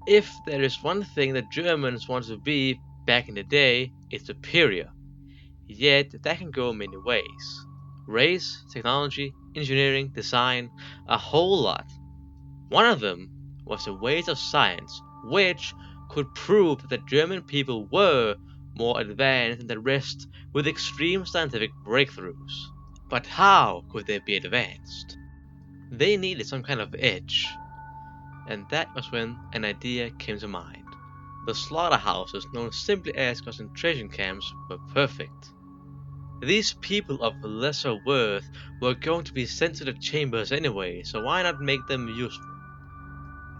If there is one thing the Germans want to be back in the day, it's superior. Yet that can go many ways. Race, technology, engineering, design, a whole lot. One of them was the ways of science, which could prove that the German people were more advanced than the rest with extreme scientific breakthroughs. But how could they be advanced? They needed some kind of edge. And that was when an idea came to mind. The slaughterhouses, known simply as concentration camps, were perfect. These people of lesser worth were going to be sent to the chambers anyway, so why not make them useful?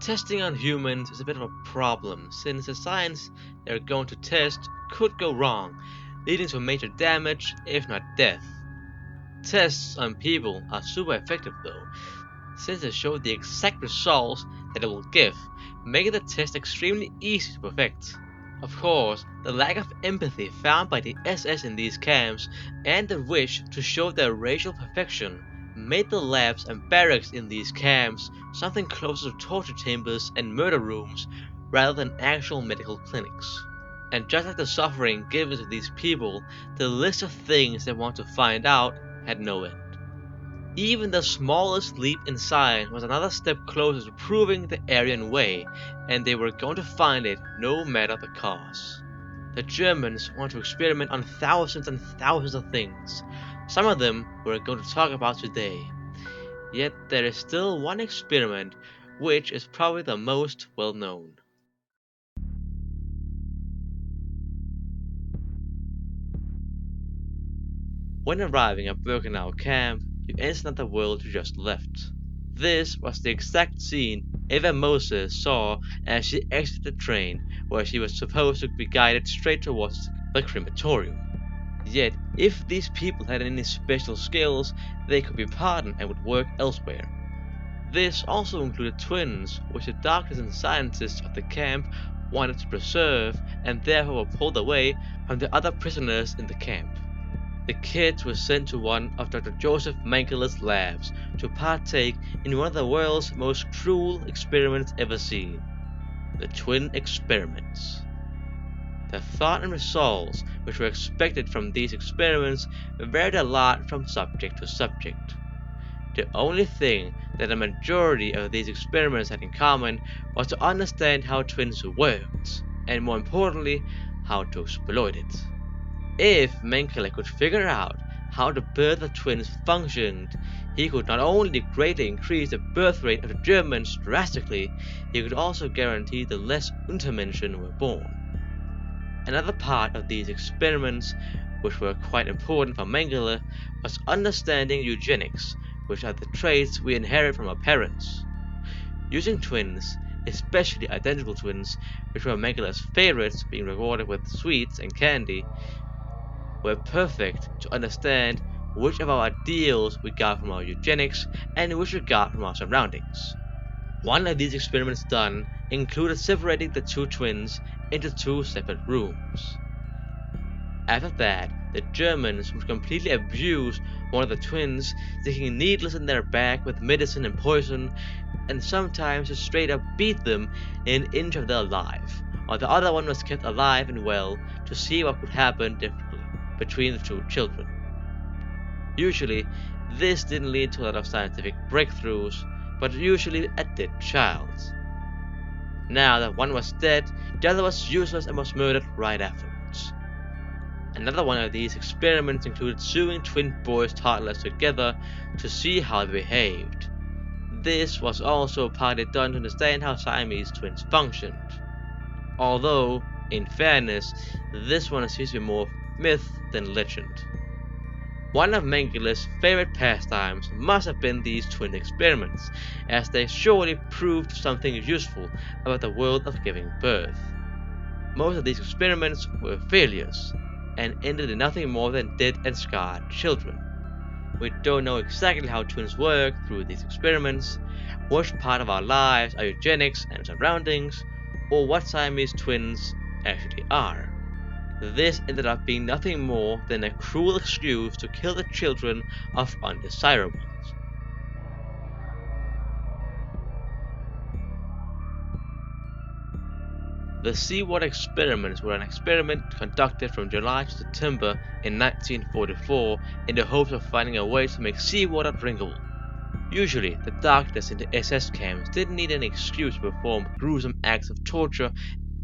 Testing on humans is a bit of a problem, since the science they're going to test could go wrong, leading to major damage, if not death. Tests on people are super effective though, since they show the exact results that it will give, making the test extremely easy to perfect. Of course, the lack of empathy found by the SS in these camps and the wish to show their racial perfection made the labs and barracks in these camps something closer to torture chambers and murder rooms rather than actual medical clinics. And just like the suffering given to these people, the list of things they want to find out had no end. Even the smallest leap in science was another step closer to proving the Aryan way, and they were going to find it no matter the cost. The Germans want to experiment on thousands and thousands of things. Some of them we're going to talk about today. Yet there is still one experiment which is probably the most well known. When arriving at Burgundian camp, you enter the world you just left. This was the exact scene Eva Moses saw as she exited the train, where she was supposed to be guided straight towards the crematorium. Yet, if these people had any special skills, they could be pardoned and would work elsewhere. This also included twins, which the doctors and scientists of the camp wanted to preserve, and therefore were pulled away from the other prisoners in the camp. The kids were sent to one of Dr. Joseph Mengele's labs to partake in one of the world's most cruel experiments ever seen, the twin experiments. The thought and results which were expected from these experiments varied a lot from subject to subject. The only thing that the majority of these experiments had in common was to understand how twins worked, and more importantly, how to exploit it. If Mengele could figure out how the birth of twins functioned, he could not only greatly increase the birth rate of the Germans drastically, he could also guarantee the less Untermenschen were born. Another part of these experiments, which were quite important for Mengele, was understanding eugenics, which are the traits we inherit from our parents. Using twins, especially identical twins, which were Mengele's favorites, being rewarded with sweets and candy, were perfect to understand which of our ideals we got from our eugenics and which we got from our surroundings. One of these experiments done included separating the two twins into two separate rooms. After that, the Germans would completely abuse one of the twins, sticking needles in their back with medicine and poison, and sometimes just straight up beat them in an inch of their life, while the other one was kept alive and well to see what could happen differently between the two children. Usually, this didn't lead to a lot of scientific breakthroughs, but usually a dead child. Now that one was dead, the other was useless and was murdered right afterwards. Another one of these experiments included sewing twin boys toddlers together to see how they behaved. This was also partly done to understand how Siamese twins functioned. Although, in fairness, this one seems to be more myth than legend. One of Mengele's favorite pastimes must have been these twin experiments, as they surely proved something useful about the world of giving birth. Most of these experiments were failures, and ended in nothing more than dead and scarred children. We don't know exactly how twins work through these experiments, which part of our lives are eugenics and surroundings, or what Siamese twins actually are. This ended up being nothing more than a cruel excuse to kill the children of undesirables. The Seawater Experiments were an experiment conducted from July to September in 1944 in the hopes of finding a way to make seawater drinkable. Usually, the doctors in the SS camps didn't need any excuse to perform gruesome acts of torture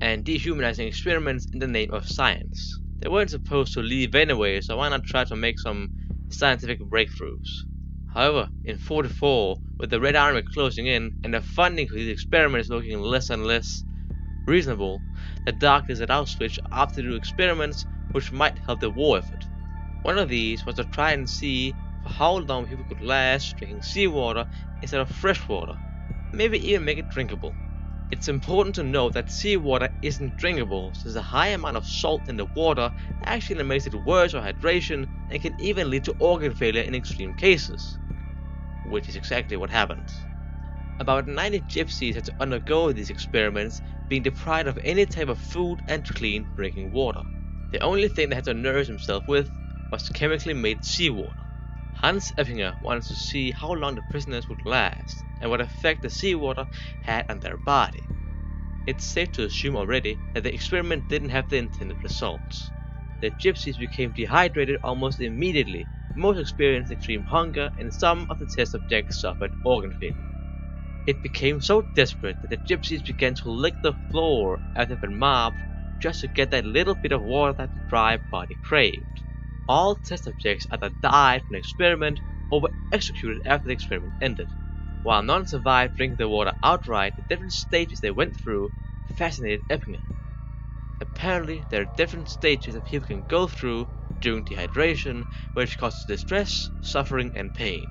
and dehumanizing experiments in the name of science. They weren't supposed to leave anyway, so why not try to make some scientific breakthroughs? However, in 44, with the Red Army closing in and the funding for these experiments looking less and less reasonable, the doctors at Auschwitz opted to do experiments which might help the war effort. One of these was to try and see for how long people could last drinking seawater instead of fresh water, maybe even make it drinkable. It's important to note that seawater isn't drinkable, since a high amount of salt in the water actually makes it worse for hydration and can even lead to organ failure in extreme cases, which is exactly what happened. About 90 gypsies had to undergo these experiments, being deprived of any type of food and clean drinking water. The only thing they had to nourish themselves with was chemically made seawater. Hans Eppinger wanted to see how long the prisoners would last and what effect the seawater had on their body. It's safe to assume already that the experiment didn't have the intended results. The gypsies became dehydrated almost immediately, most experienced extreme hunger, and some of the test subjects suffered organ failure. It became so desperate that the gypsies began to lick the floor after they'd been mobbed just to get that little bit of water that the dry body craved. All test subjects either died from the experiment or were executed after the experiment ended. While none survived drinking the water outright, the different stages they went through fascinated Eppinger. Apparently, there are different stages that people can go through during dehydration, which causes distress, suffering, and pain.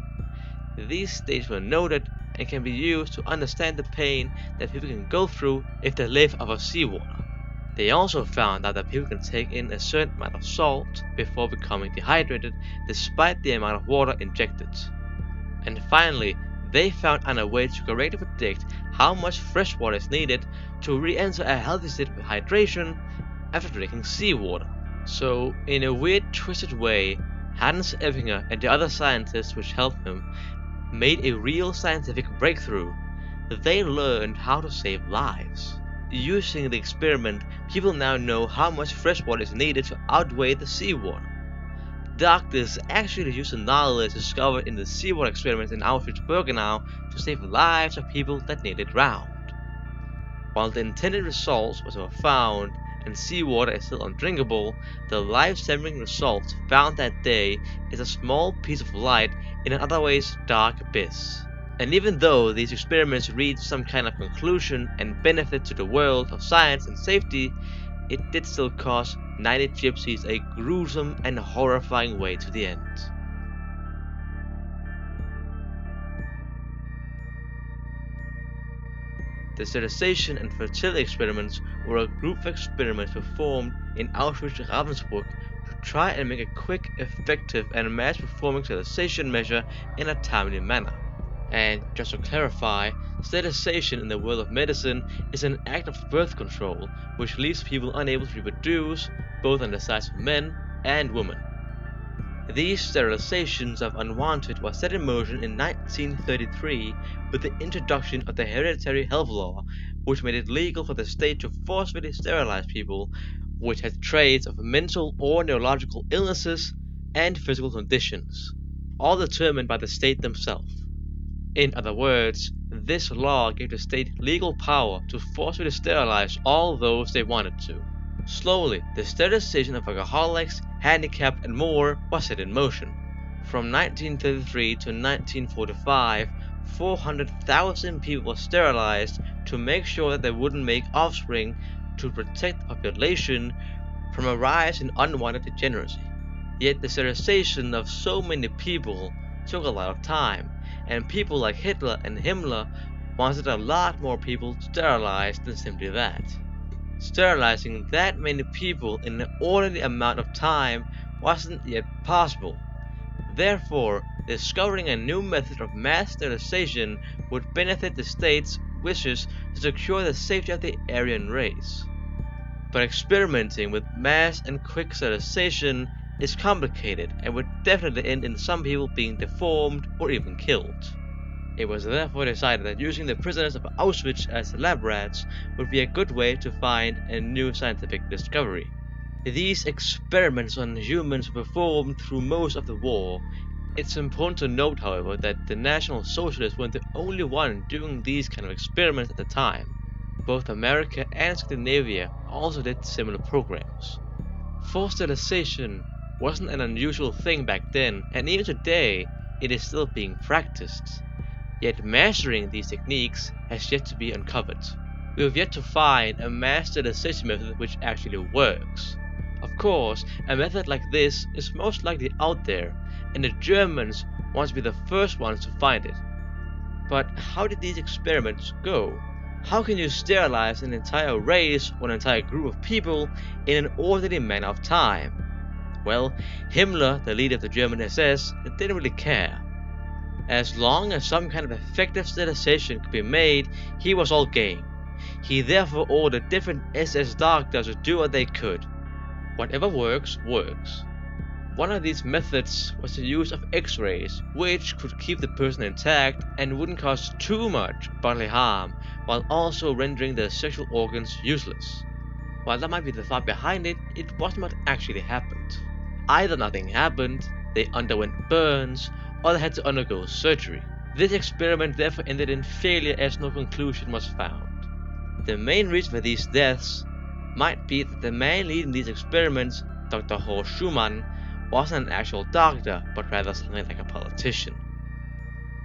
These stages were noted and can be used to understand the pain that people can go through if they live off of seawater. They also found out that people can take in a certain amount of salt before becoming dehydrated, despite the amount of water injected. And finally, they found out a way to correctly predict how much fresh water is needed to re-enter a healthy state of hydration after drinking seawater. So, in a weird, twisted way, Hans Eppinger and the other scientists which helped him made a real scientific breakthrough. They learned how to save lives. Using the experiment, people now know how much fresh water is needed to outweigh the seawater. Doctors actually used the knowledge discovered in the seawater experiments in Auschwitz-Birkenau to save lives of people that nearly drowned. While the intended results were found and seawater is still undrinkable, the life-saving results found that day is a small piece of light in an otherwise dark abyss. And even though these experiments reached some kind of conclusion and benefit to the world of science and safety, it did still cost 90 gypsies a gruesome and horrifying way to the end. The sterilization and fertility experiments were a group of experiments performed in Auschwitz-Ravensbrück to try and make a quick, effective, and mass-performing sterilization measure in a timely manner. And just to clarify, sterilization in the world of medicine is an act of birth control which leaves people unable to reproduce, both on the sides of men and women. These sterilizations of unwanted were set in motion in 1933 with the introduction of the Hereditary Health Law, which made it legal for the state to forcibly sterilize people which had traits of mental or neurological illnesses and physical conditions, all determined by the state themselves. In other words, this law gave the state legal power to forcibly sterilize all those they wanted to. Slowly, the sterilization of alcoholics, handicapped, and more was set in motion. From 1933 to 1945, 400,000 people were sterilized to make sure that they wouldn't make offspring to protect the population from a rise in unwanted degeneracy. Yet the sterilization of so many people took a lot of time, and people like Hitler and Himmler wanted a lot more people sterilized than simply that. Sterilizing that many people in an orderly amount of time wasn't yet possible. Therefore, discovering a new method of mass sterilization would benefit the state's wishes to secure the safety of the Aryan race. But experimenting with mass and quick sterilization is complicated and would definitely end in some people being deformed or even killed. It was therefore decided that using the prisoners of Auschwitz as lab rats would be a good way to find a new scientific discovery. These experiments on humans were performed through most of the war. It's important to note, however, that the National Socialists weren't the only one doing these kind of experiments at the time. Both America and Scandinavia also did similar programs. Forced sterilization wasn't an unusual thing back then, and even today it is still being practiced. Yet mastering these techniques has yet to be uncovered. We have yet to find a mass sterilization method which actually works. Of course, a method like this is most likely out there, and the Germans want to be the first ones to find it. But how did these experiments go? How can you sterilize an entire race or an entire group of people in an orderly manner of time? Well, Himmler, the leader of the German SS, didn't really care. As long as some kind of effective sterilization could be made, he was all game. He therefore ordered different SS doctors to do what they could. Whatever works, works. One of these methods was the use of X-rays, which could keep the person intact and wouldn't cause too much bodily harm, while also rendering their sexual organs useless. While that might be the thought behind it, it wasn't what actually happened. Either nothing happened, they underwent burns, or they had to undergo surgery. This experiment therefore ended in failure as no conclusion was found. The main reason for these deaths might be that the man leading these experiments, Dr. Horst Schumann, wasn't an actual doctor, but rather something like a politician.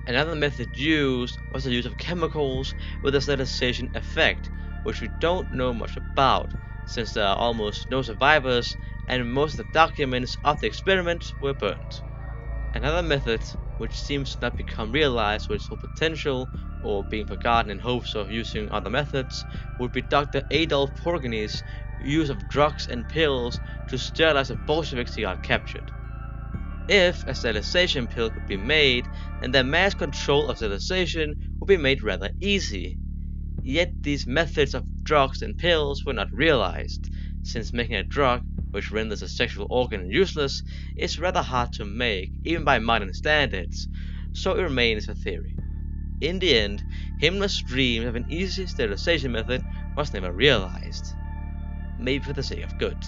Another method used was the use of chemicals with a sterilization effect, which we don't know much about, since there are almost no survivors and most of the documents of the experiment were burnt. Another method, which seems to not become realized with its full potential, or being forgotten in hopes of using other methods, would be Dr. Adolf Burgundy's use of drugs and pills to sterilize the Bolsheviks he got captured. If a sterilization pill could be made, then the mass control of sterilization would be made rather easy. Yet these methods of drugs and pills were not realized, since making a drug which renders a sexual organ useless is rather hard to make, even by modern standards, so it remains a theory. In the end, Himmler's dream of an easy sterilization method was never realized, maybe for the sake of good.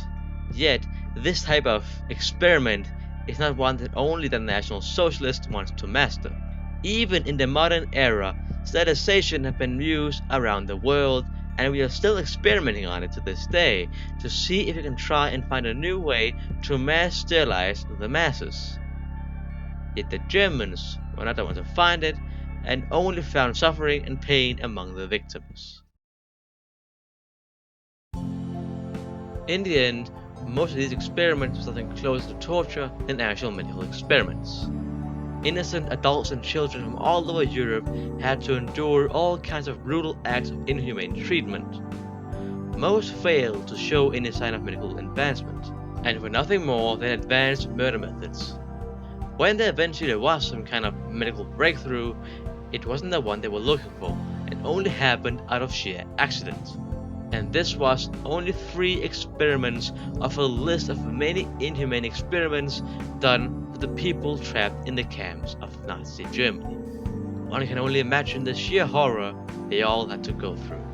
Yet, this type of experiment is not one that only the National Socialists want to master. Even in the modern era, sterilization has been used around the world, and we are still experimenting on it to this day to see if we can try and find a new way to mass sterilize the masses. Yet the Germans were not the ones to find it, and only found suffering and pain among the victims. In the end, most of these experiments were something closer to torture than actual medical experiments. Innocent adults and children from all over Europe had to endure all kinds of brutal acts of inhumane treatment. Most failed to show any sign of medical advancement, and were nothing more than advanced murder methods. When there eventually was some kind of medical breakthrough, it wasn't the one they were looking for, and only happened out of sheer accident. And this was only 3 experiments of a list of many inhumane experiments done for the people trapped in the camps of Nazi Germany. One can only imagine the sheer horror they all had to go through.